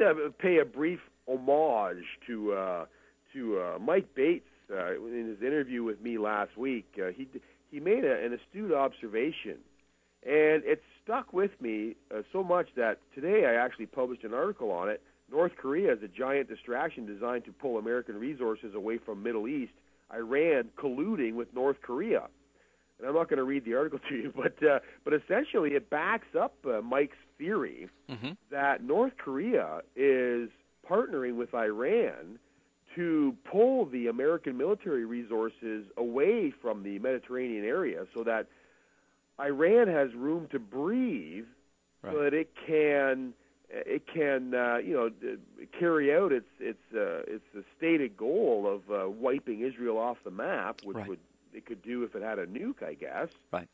like to pay a brief homage to Mike Bates in his interview with me last week. He made an astute observation, and it stuck with me so much that today I actually published an article on it. North Korea is a giant distraction designed to pull American resources away from Middle East. Iran colluding with North Korea. And I'm not going to read the article to you, but essentially it backs up Mike's theory that North Korea is partnering with Iran to pull the American military resources away from the Mediterranean area so that Iran has room to breathe, so that it can carry out its stated goal of wiping Israel off the map, which it could do if it had a nuke, I guess. Right.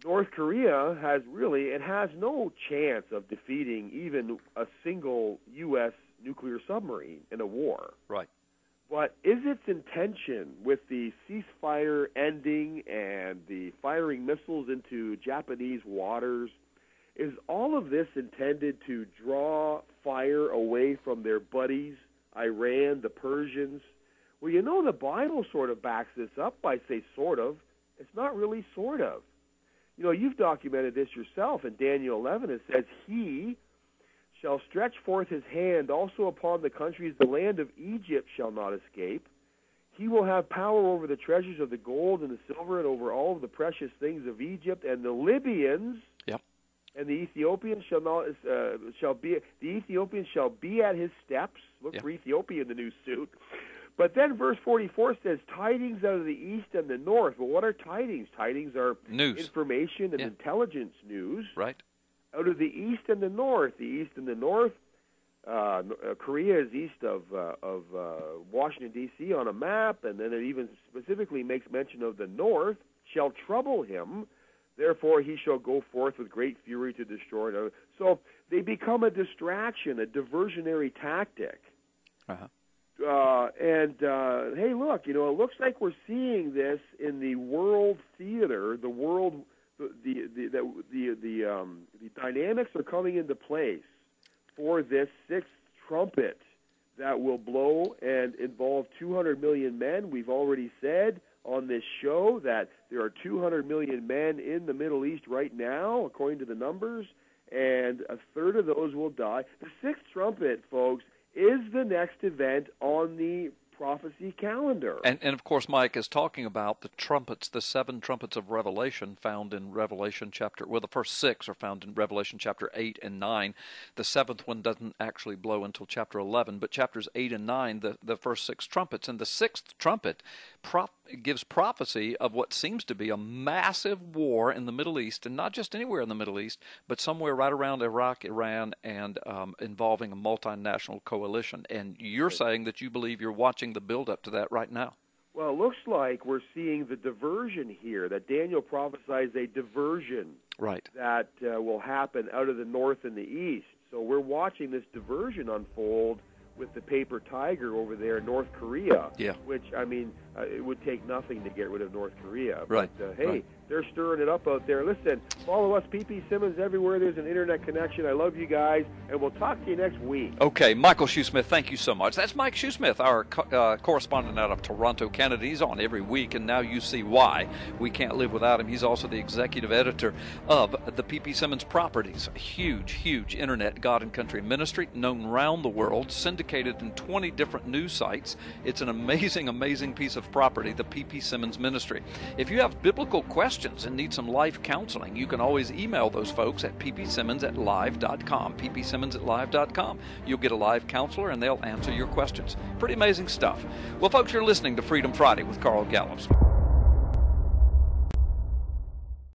North Korea has no chance of defeating even a single U.S. nuclear submarine in a war. Right. But is its intention with the ceasefire ending and the firing missiles into Japanese waters, is all of this intended to draw fire away from their buddies, Iran, the Persians? Well, you know, the Bible sort of backs this up by say sort of. It's not really sort of. You know, you've documented this yourself in Daniel 11. It says, He shall stretch forth his hand also upon the countries. The land of Egypt shall not escape. He will have power over the treasures of the gold and the silver and over all of the precious things of Egypt. And the Libyans and the Ethiopians shall be at his steps. Look for Ethiopia in the new suit. But then verse 44 says, tidings out of the east and the north. Well, what are tidings? Tidings are news, information, and intelligence news. Right. Out of the east and the north. The east and the north, Korea is east of Washington, D.C. on a map, and then it even specifically makes mention of the north, shall trouble him. Therefore he shall go forth with great fury to destroy it. So they become a distraction, a diversionary tactic. Hey, look, you know, it looks like we're seeing this in the world theater. The dynamics are coming into place for this sixth trumpet that will blow and involve 200 million men. We've already said on this show that there are 200 million men in the Middle East right now, according to the numbers, and a third of those will die. The sixth trumpet, folks, is the next event on the prophecy calendar. And of course, Mike is talking about the trumpets, the 7 trumpets of Revelation found in Revelation chapter, well, the first 6 are found in Revelation chapter 8 and 9. The 7th one doesn't actually blow until chapter 11, but chapters 8 and 9, the first 6 trumpets. And the 6th trumpet gives prophecy of what seems to be a massive war in the Middle East, and not just anywhere in the Middle East, but somewhere right around Iraq, Iran, and involving a multinational coalition. And you're saying that you believe you're watching the build-up to that right now. Well, it looks like we're seeing the diversion here, that Daniel prophesies a diversion that will happen out of the north and the east. So we're watching this diversion unfold with the paper tiger over there in North Korea, which, I mean, it would take nothing to get rid of North Korea. But, hey, they're stirring it up out there. Listen, follow us, P.P. Simmons, everywhere there's an internet connection. I love you guys, and we'll talk to you next week. Okay, Michael Shoesmith, thank you so much. That's Mike Shoesmith, our correspondent out of Toronto, Canada. He's on every week, and now you see why we can't live without him. He's also the executive editor of the P.P. Simmons Properties, a huge, huge internet God and Country ministry known around the world, syndicated in 20 different news sites. It's an amazing, amazing piece of property, the P.P. Simmons Ministry. If you have biblical questions and need some life counseling, you can always email those folks at ppsimmons@live.com, ppsimmons@live.com. You'll get a live counselor and they'll answer your questions. Pretty amazing stuff. Well, folks, you're listening to Freedom Friday with Carl Gallups.